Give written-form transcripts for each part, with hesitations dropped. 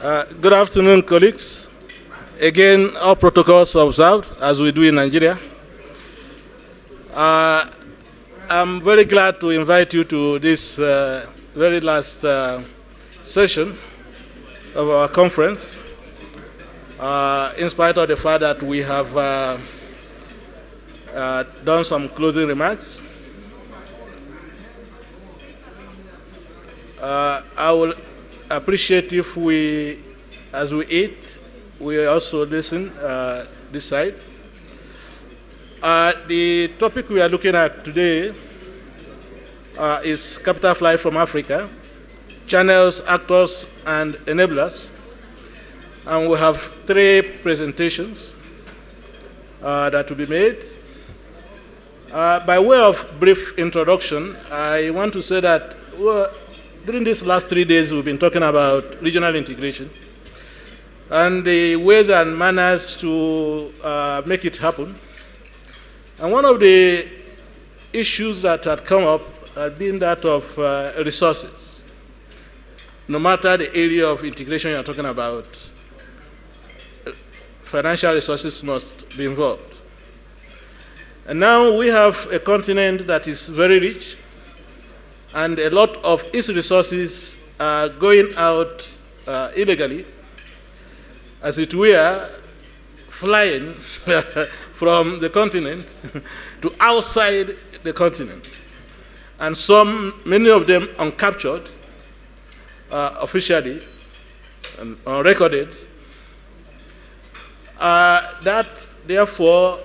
Good afternoon, colleagues. Again, all protocols are observed, as we do in Nigeria. I'm very glad to invite you to this very last session of our conference, in spite of the fact that we have done some closing remarks. I will appreciate if we, as we eat, we also listen this side. The topic we are looking at today is Capital Flight from Africa, Channels, Actors, and Enablers. And we have 3 presentations that will be made. By way of brief introduction, I want to say that during these last 3 days, we've been talking about regional integration and the ways and manners to make it happen. And one of the issues that had come up had been that of resources. No matter the area of integration you're talking about, financial resources must be involved. And now we have a continent that is very rich, and a lot of its resources are going out illegally, as it were, flying from the continent to outside the continent. And many of them uncaptured officially and unrecorded. That, therefore,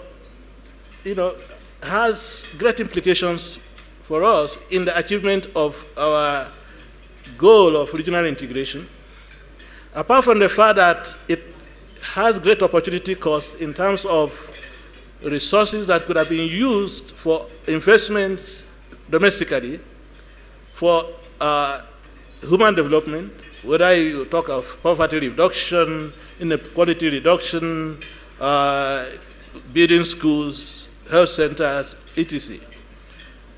has great implications for us in the achievement of our goal of regional integration, apart from the fact that it has great opportunity cost in terms of resources that could have been used for investments domestically, for human development, whether you talk of poverty reduction, inequality reduction, building schools, health centers, etc.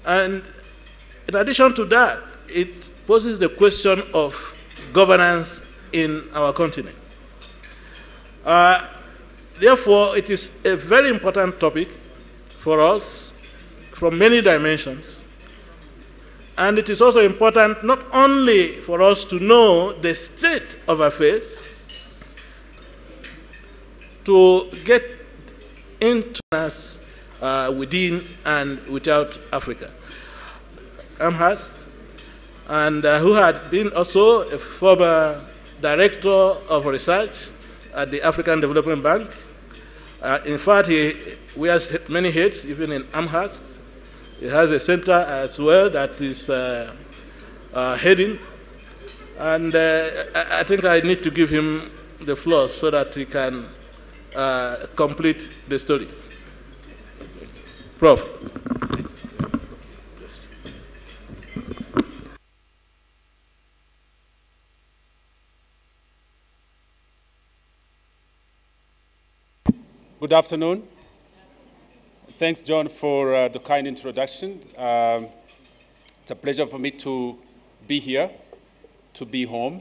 And in addition to that, it poses the question of governance in our continent. Therefore, it is a very important topic for us from many dimensions. And it is also important not only for us to know the state of affairs, to get into us within and without Africa. Amherst, and who had been also a former director of research at the African Development Bank. In fact, he wears many hats, even in Amherst. He has a center as well that is heading. And I think I need to give him the floor so that he can complete the story. Prof. Good afternoon. Thanks, John, for the kind introduction. It's a pleasure for me to be here, to be home.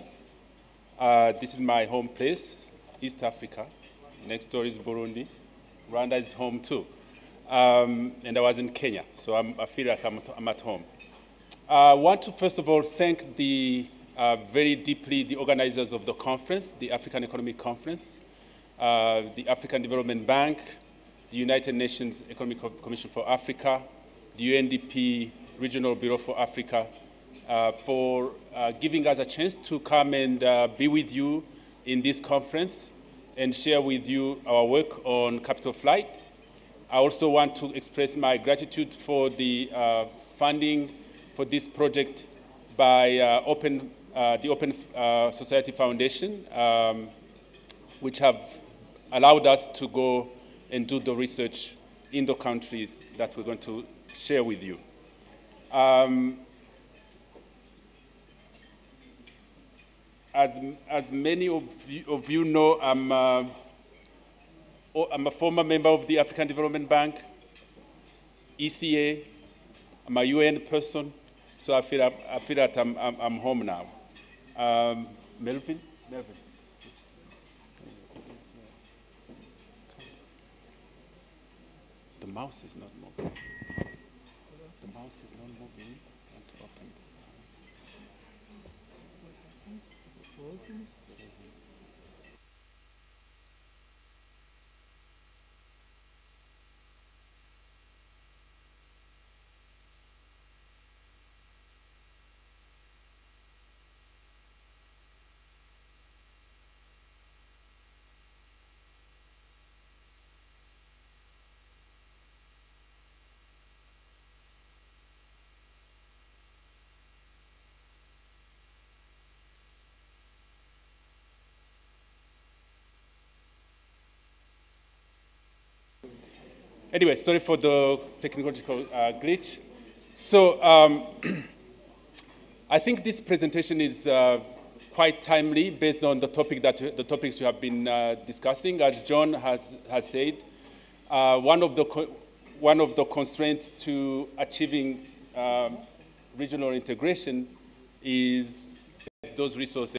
This is my home place, East Africa. Next door is Burundi. Rwanda is home too. And I was in Kenya, so I feel like I'm at home. I want to, first of all, thank very deeply the organizers of the conference, the African Economic Conference, the African Development Bank, the United Nations Economic Commission for Africa, the UNDP Regional Bureau for Africa, for giving us a chance to come and be with you in this conference and share with you our work on Capital Flight. I also want to express my gratitude for the funding for this project by the Open Society Foundation, which have allowed us to go and do the research in the countries that we're going to share with you. As many of you know, I'm a former member of the African Development Bank, ECA. I'm a UN person, so I feel that I'm home now. Melvin? mouse is not moving. The mouse is not moving. I want to open Anyway, sorry for the technological glitch. So I think this presentation is quite timely based on the topics we have been discussing. As John has said, one of the constraints to achieving regional integration is those resources